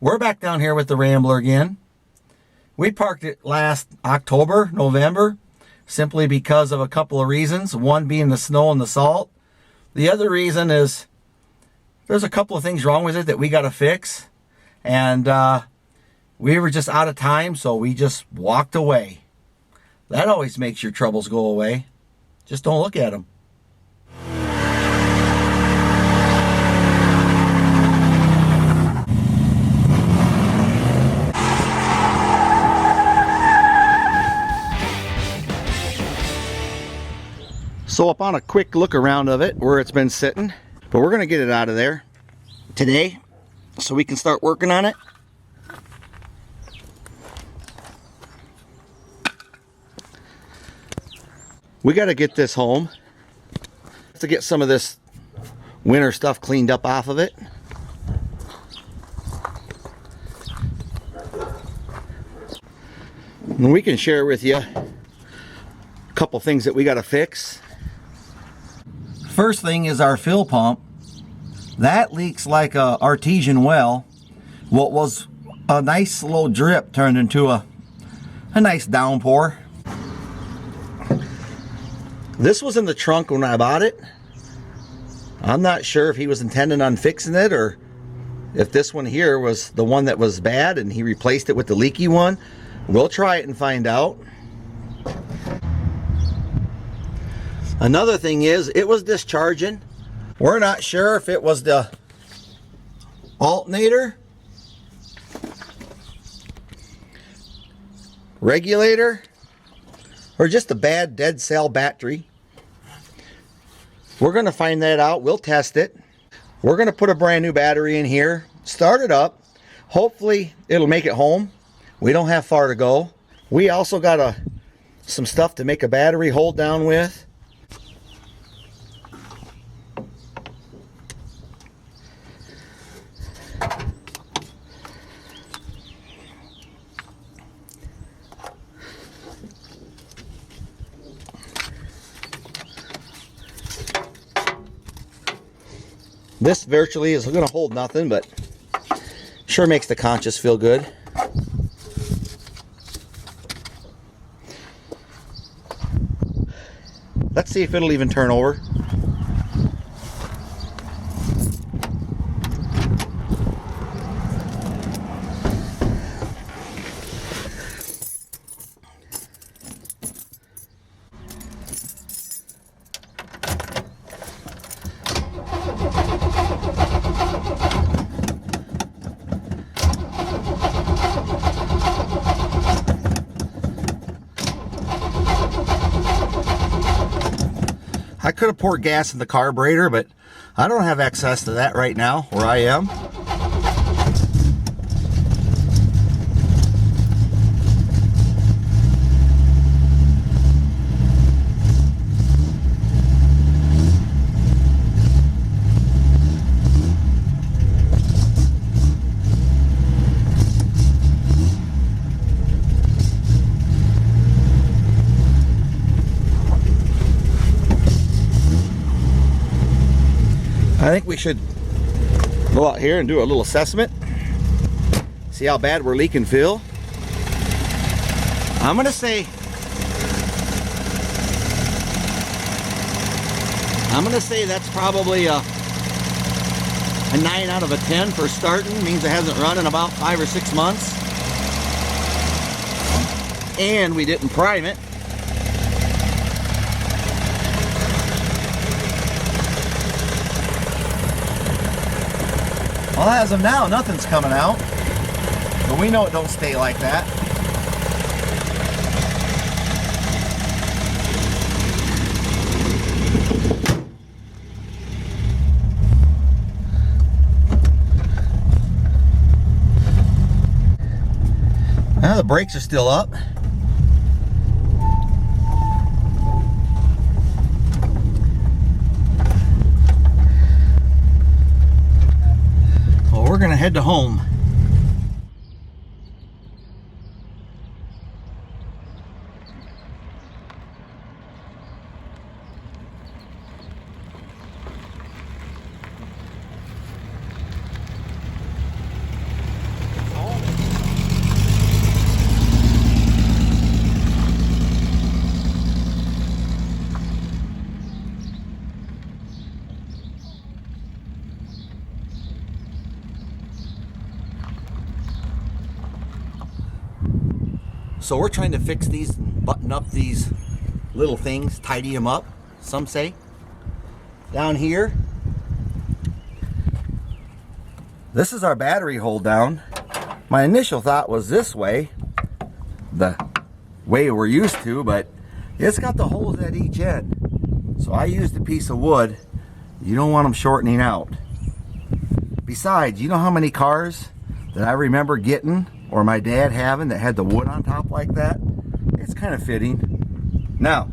We're back down here with the Rambler again. We parked it last October, November, simply because of a couple of reasons. One being the snow and the salt. The other reason is there's a couple of things wrong with it that we got to fix. And we were just out of time, so we just walked away. That always makes your troubles go away. Just don't look at them. So upon a quick look around of it, where it's been sitting, but we're going to get it out of there today so we can start working on it. We got to get this home to get some of this winter stuff cleaned up off of it. And we can share with you a couple things that we got to fix. First thing is our fill pump. That leaks like a artesian well. What was a nice slow drip turned into a nice downpour. This was in the trunk when I bought it. I'm not sure if he was intending on fixing it or if this one here was the one that was bad and he replaced it with the leaky one. We'll try it and find out. Another thing is, it was discharging. We're not sure if it was the alternator, regulator, or just a bad dead cell battery. We're going to find that out. We'll test it. We're going to put a brand new battery in here, start it up. Hopefully it'll make it home. We don't have far to go. We also got some stuff to make a battery hold down with. This virtually is going to hold nothing, but sure makes the conscience feel good. Let's see if it'll even turn over. I could have poured gas in the carburetor, but I don't have access to that right now where I am. I think we should go out here and do a little assessment. See how bad we're leaking fuel. I'm gonna say that's probably a 9 out of a 10 for starting. Means it hasn't run in about 5 or 6 months. And we didn't prime it. Well, as of now, nothing's coming out, but we know it don't stay like that. Now the brakes are still up. We're gonna head to home. So we're trying to fix these, button up these little things, tidy them up, some say. Down here, this is our battery hold down. My initial thought was this way, the way we're used to, but it's got the holes at each end. So I used a piece of wood. You don't want them shortening out. Besides, you know how many cars that I remember getting, or my dad having, that had the wood on top like that? It's kind of fitting. Now,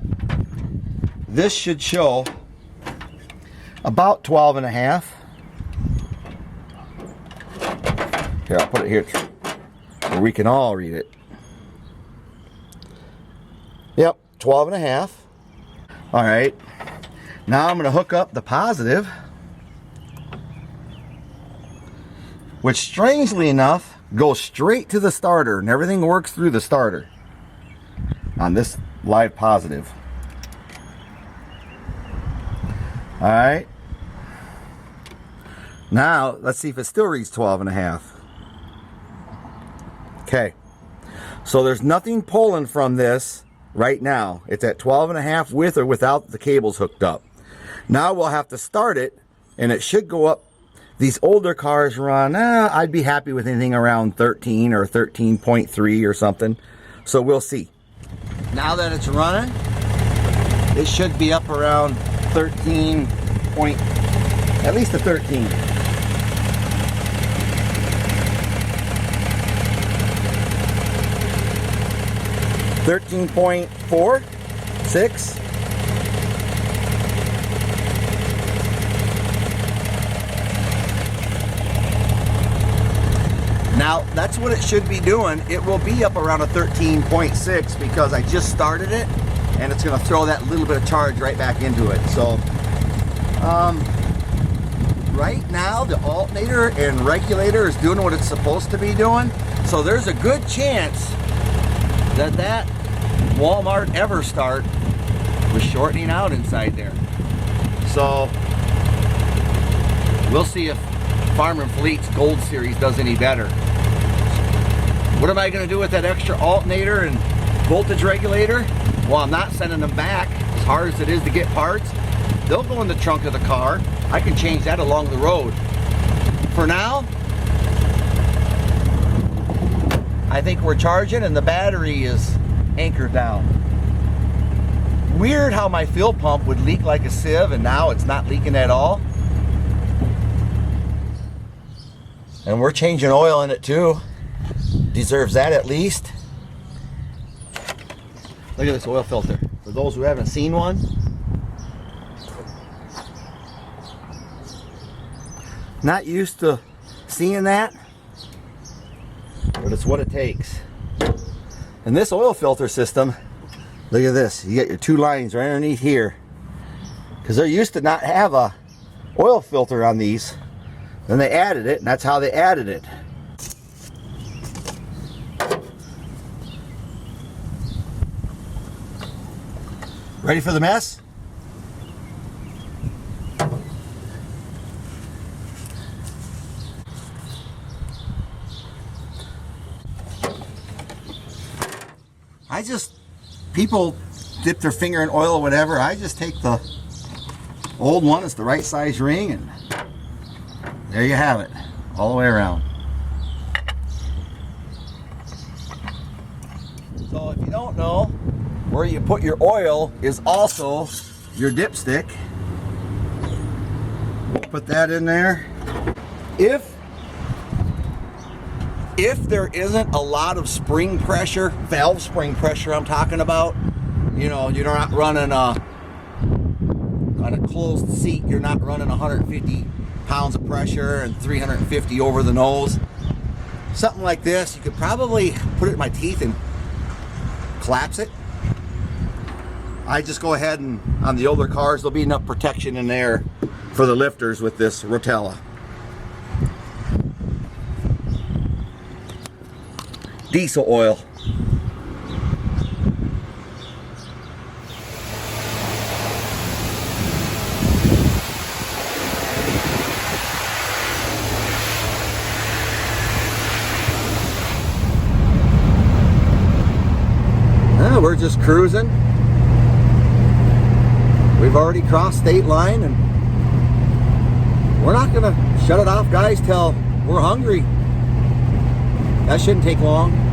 this should show about 12 and a half. Here, I'll put it here where we can all read it. Yep, 12 and a half. All right, now I'm going to hook up the positive, which strangely enough goes straight to the starter, and everything works through the starter on this live positive. All right, now let's see if it still reads 12 and a half. Okay, so there's nothing pulling from this right now. It's at 12 and a half with or without the cables hooked up. Now we'll have to start it, and it should go up. These older cars run, I'd be happy with anything around 13 or 13.3 or something. So we'll see. Now that it's running, it should be up around 13 point, at least a 13. 13.4, 6. Now, that's what it should be doing. It will be up around a 13.6 because I just started it, and it's going to throw that little bit of charge right back into it. So, right now, the alternator and regulator is doing what it's supposed to be doing. So there's a good chance that Walmart EverStart was shortening out inside there. So we'll see if Farm and Fleet's Gold Series does any better. What am I going to do with that extra alternator and voltage regulator? Well, I'm not sending them back. As hard as it is to get parts, they'll go in the trunk of the car. I can change that along the road. For now, I think we're charging and the battery is anchored down. Weird how my fuel pump would leak like a sieve and now it's not leaking at all. And we're changing oil in it too. Deserves that at least. Look at this oil filter. For those who haven't seen one. Not used to seeing that, but it's what it takes. And this oil filter system, look at this. You get your two lines right underneath here. Because they're used to not have a oil filter on these. Then they added it, and that's how they added it. Ready for the mess? People dip their finger in oil or whatever. I just take the old one, it's the right size ring, and there you have it, all the way around. So if you don't know, where you put your oil is also your dipstick. Put that in there. If there isn't a lot of spring pressure, valve spring pressure I'm talking about, you know, you're not running on a closed seat, you're not running 150 pounds of pressure and 350 over the nose. Something like this, you could probably put it in my teeth and collapse it. I just go ahead and, on the older cars, there'll be enough protection in there for the lifters with this rotella. Diesel oil. Yeah, we're just cruising. We've already crossed state line, and we're not gonna shut it off, guys, till we're hungry. That shouldn't take long.